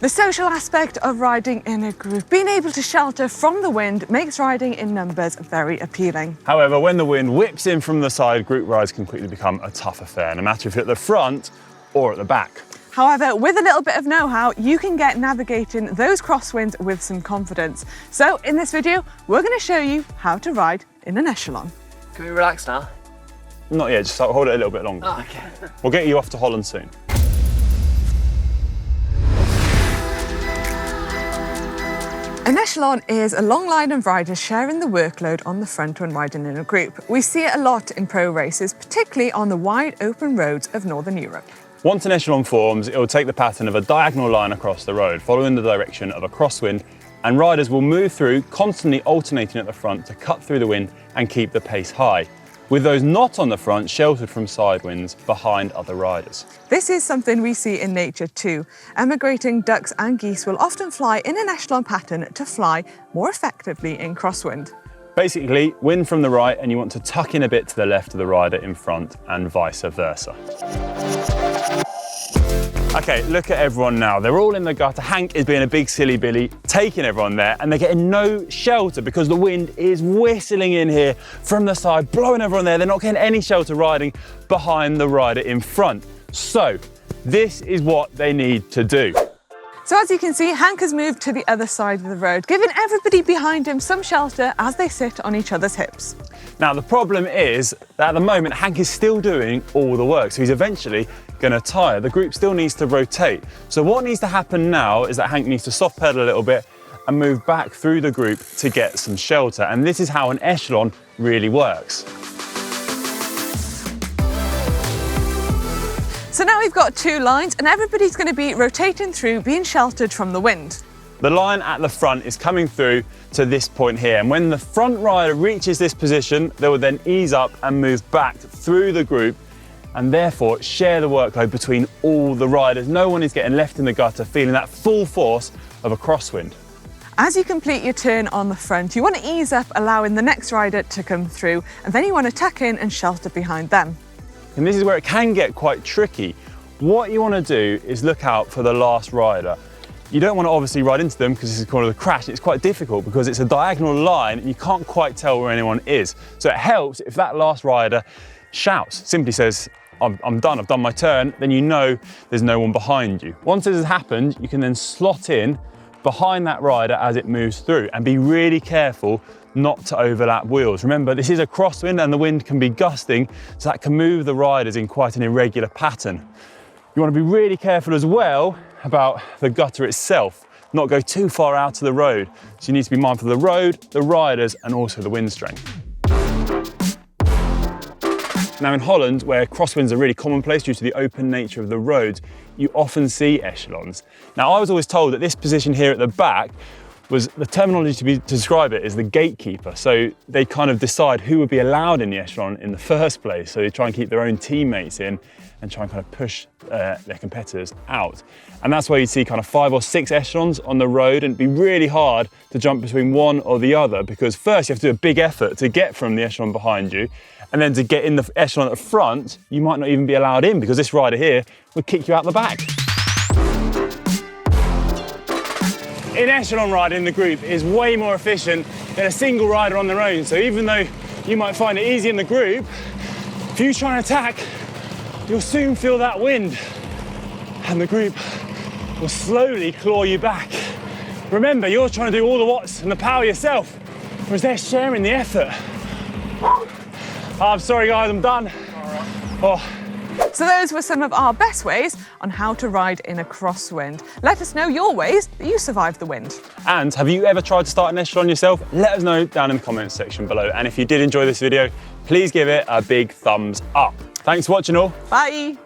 The social aspect of riding in a group, being able to shelter from the wind, makes riding in numbers very appealing. However, when the wind whips in from the side, group rides can quickly become a tough affair, no matter if you're at the front or at the back. However, with a little bit of know-how, you can get navigating those crosswinds with some confidence. So in this video, we're going to show you how to ride in an echelon. Can we relax now? Not yet, just hold it a little bit longer. Oh, okay. We'll get you off to Holland soon. An echelon is a long line of riders sharing the workload on the front when riding in a group. We see it a lot in pro races, particularly on the wide open roads of Northern Europe. Once an echelon forms, it will take the pattern of a diagonal line across the road, following the direction of a crosswind, and riders will move through, constantly alternating at the front to cut through the wind and keep the pace high, with those not on the front sheltered from side winds behind other riders. This is something we see in nature too. Emigrating ducks and geese will often fly in an echelon pattern to fly more effectively in crosswind. Basically, wind from the right and you want to tuck in a bit to the left of the rider in front and vice versa. Okay, look at everyone now. They're all in the gutter. Hank is being a big silly Billy, taking everyone there, and they're getting no shelter because the wind is whistling in here from the side, blowing everyone there. They're not getting any shelter riding behind the rider in front. So this is what they need to do. So as you can see, Hank has moved to the other side of the road, giving everybody behind him some shelter as they sit on each other's hips. Now the problem is that at the moment, Hank is still doing all the work, so he's eventually going to tire. The group still needs to rotate. So what needs to happen now is that Hank needs to soft pedal a little bit and move back through the group to get some shelter. And this is how an echelon really works. So now we've got two lines and everybody's going to be rotating through, being sheltered from the wind. The line at the front is coming through to this point here, and when the front rider reaches this position, they will then ease up and move back through the group and therefore share the workload between all the riders. No one is getting left in the gutter feeling that full force of a crosswind. As you complete your turn on the front, you want to ease up, allowing the next rider to come through, and then you want to tuck in and shelter behind them. And this is where it can get quite tricky. What you want to do is look out for the last rider. You don't want to obviously ride into them because this is called a crash. It's quite difficult because it's a diagonal line and you can't quite tell where anyone is. So it helps if that last rider shouts, simply says, I'm done, I've done my turn, then you know there's no one behind you. Once this has happened, you can then slot in behind that rider as it moves through and be really careful not to overlap wheels. Remember, this is a crosswind and the wind can be gusting, so that can move the riders in quite an irregular pattern. You want to be really careful as well about the gutter itself, not go too far out to the road. So you need to be mindful of the road, the riders, and also the wind strength. Now in Holland, where crosswinds are really commonplace due to the open nature of the roads, you often see echelons. Now I was always told that this position here at the back was, the terminology to describe it is the gatekeeper. So they kind of decide who would be allowed in the echelon in the first place. So they try and keep their own teammates in and try and kind of push their competitors out. And that's why you see kind of 5 or 6 echelons on the road, and it'd be really hard to jump between one or the other because first you have to do a big effort to get from the echelon behind you, and then to get in the echelon at the front, you might not even be allowed in because this rider here would kick you out the back. In echelon riding, the group is way more efficient than a single rider on their own. So even though you might find it easy in the group, if you try and attack, you'll soon feel that wind and the group will slowly claw you back. Remember, you're trying to do all the watts and the power yourself, whereas they're sharing the effort. I'm sorry guys, I'm done. Oh. So those were some of our best ways on how to ride in a crosswind. Let us know your ways that you survived the wind. And have you ever tried to start an echelon yourself? Let us know down in the comments section below. And if you did enjoy this video, please give it a big thumbs up. Thanks for watching all. Bye.